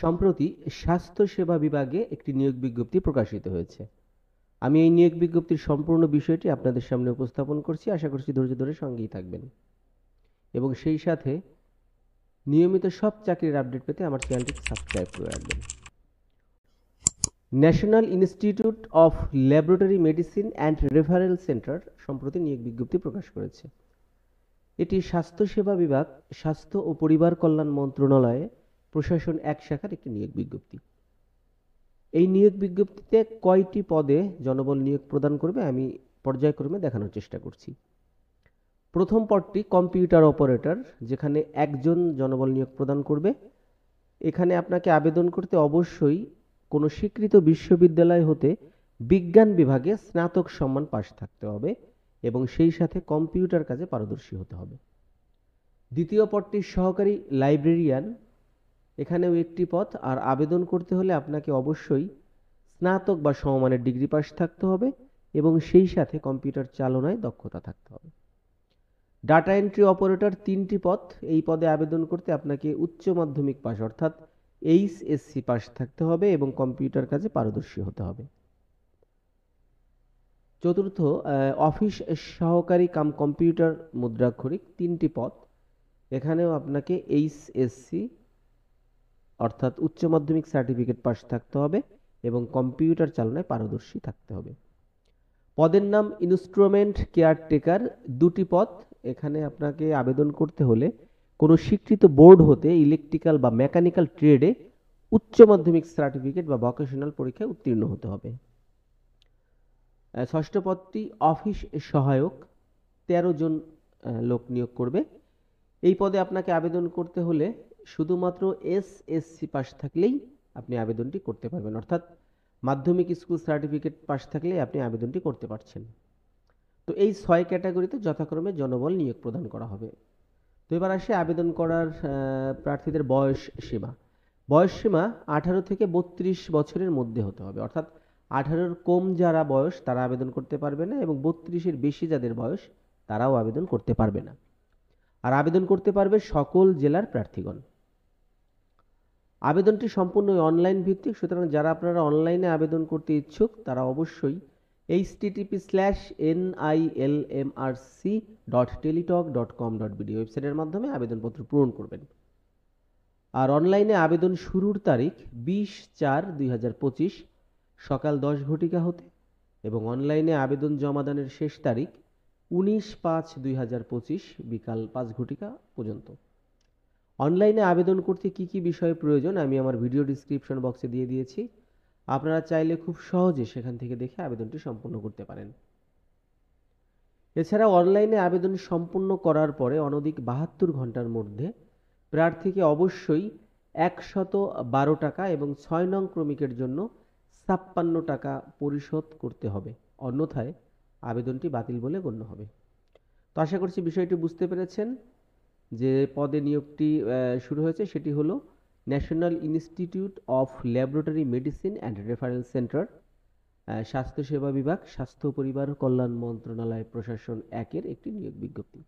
সম্প্রতি স্বাস্থ্য সেবা বিভাগে একটি নিয়োগ বিজ্ঞপ্তি প্রকাশিত হয়েছে। আমি এই নিয়োগ বিজ্ঞপ্তির সম্পূর্ণ বিষয়টি আপনাদের সামনে উপস্থাপন করছি। আশা করছি ধৈর্য ধরে সঙ্গেই থাকবেন এবং সেই সাথে নিয়মিত সব চাকরির আপডেট পেতে আমার চ্যানেলটিকে সাবস্ক্রাইব করে রাখবেন। National institute of laboratory medicine and referral centre সম্প্রতি নিয়োগ বিজ্ঞপ্তি প্রকাশ করেছে। এটি স্বাস্থ্যসেবা বিভাগ, স্বাস্থ্য ও পরিবার কল্যাণ মন্ত্রণালয়ে প্রশাসন এক শাখার একটি নিয়োগ বিজ্ঞপ্তি। এই নিয়োগ বিজ্ঞপ্তিতে কয়টি পদে জনবল নিয়োগ প্রদান করবে আমি পর্যায়ক্রমে দেখানোর চেষ্টা করছি। প্রথম পদটি কম্পিউটার অপারেটর, যেখানে একজন জনবল নিয়োগ প্রদান করবে। এখানে আপনাকে আবেদন করতে অবশ্যই কোনো স্বীকৃত বিশ্ববিদ্যালয় হতে বিজ্ঞান বিভাগে স্নাতক সম্মান পাশ থাকতে হবে এবং সেই সাথে কম্পিউটার কাজে পারদর্শী হতে হবে। দ্বিতীয় পদটি সহকারী লাইব্রেরিয়ান, এখানেও একটি পদ, আর আবেদন করতে হলে আপনাকে অবশ্যই স্নাতক বা সমমানের ডিগ্রি পাস থাকতে হবে এবং সেই সাথে কম্পিউটার চালনায় দক্ষতা থাকতে হবে। ডাটা এন্ট্রি অপারেটর তিনটি পদ, এই পদে আবেদন করতে আপনাকে উচ্চ মাধ্যমিক পাস অর্থাৎ এইচএসসি পাস থাকতে হবে এবং কম্পিউটার কাজে পারদর্শী হতে হবে। চতুর্থ, অফিস সহকারী কাম কম্পিউটার মুদ্রাক্ষরিক তিনটি পদ, এখানেও আপনাকে এইচএসসি অর্থাৎ উচ্চ মাধ্যমিক সার্টিফিকেট পাস থাকতে হবে এবং কম্পিউটার চালনায় পারদর্শী থাকতে হবে। পদের নাম ইনস্ট্রুমেন্ট কেয়ারটেকার, দুটি পদ, এখানে আপনাকে আবেদন করতে হলে কোনো স্বীকৃত বোর্ড হতে ইলেকট্রিক্যাল বা মেকানিক্যাল ট্রেডে উচ্চ মাধ্যমিক সার্টিফিকেট বা ভোকেশনাল পরীক্ষায় উত্তীর্ণ হতে হবে। ষষ্ঠ পদটি অফিস সহায়ক, 13 জন লোক নিয়োগ করবে। এই পদে আপনাকে আবেদন করতে হলে শুধুমাত্র এসএসসি পাস থাকলেই আপনি আবেদনটি করতে পারবেন, অর্থাৎ মাধ্যমিক স্কুল সার্টিফিকেট পাস থাকলেই আপনি আবেদনটি করতে পারছেন। তো এই 6 ক্যাটাগরিতে যথাক্রমে জনবল নিয়োগ প্রদান করা হবে। তো এবার আসে আবেদন করার প্রার্থীদের বয়স সীমা। বয়স সীমা 18 থেকে 32 বছরের মধ্যে হতে হবে, অর্থাৎ 18-র কম যারা বয়স তারা আবেদন করতে পারবে না এবং 32-এর বেশি যাদের বয়স তারাও আবেদন করতে পারবে না। আর আবেদন করতে পারবে সকল জেলার প্রার্থীগণ। আবেদনটি সম্পূর্ণ অনলাইন ভিত্তিক, সুতরাং যারা আপনারা অনলাইনে আবেদন করতে ইচ্ছুক তারা অবশ্যই http://nilmrc.teletalk.com.bd ওয়েবসাইটের মাধ্যমে আবেদনপত্র পূরণ করবেন। আর অনলাইনে আবেদন শুরুর তারিখ 20/4/2025 সকাল 10 ঘটিকা হতে এবং অনলাইনে আবেদন জমাদানের শেষ তারিখ 19/5/2025 বিকাল 5 ঘটিকা পর্যন্ত। অনলাইনে আবেদন করতে কি কি বিষয় প্রয়োজন আমি আমার ভিডিও ডিসক্রিপশন বক্সে দিয়ে দিয়েছি, আপনারা চাইলে খুব সহজে সেখান থেকে দেখে আবেদনটি সম্পূর্ণ করতে পারেন। এছাড়া অনলাইনে আবেদন সম্পূর্ণ করার পরে অনধিক 72 ঘন্টার মধ্যে প্রার্থীকে অবশ্যই 112 টাকা এবং 6 নং ক্রমিকের জন্য 56 টাকা পরিশোধ করতে হবে, অন্যথায় আবেদনটি বাতিল বলে গণ্য হবে। তো আশা করছি বিষয়টি বুঝতে পেরেছেন। যে পদে নিয়োগটি শুরু হয়েছে সেটি হলো national institute of laboratory medicine and referral centre, স্বাস্থ্যসেবা বিভাগ, স্বাস্থ্য পরিবার কল্যাণ মন্ত্রণালয় প্রশাসন 1-এর একটি নিয়োগ বিজ্ঞপ্তি।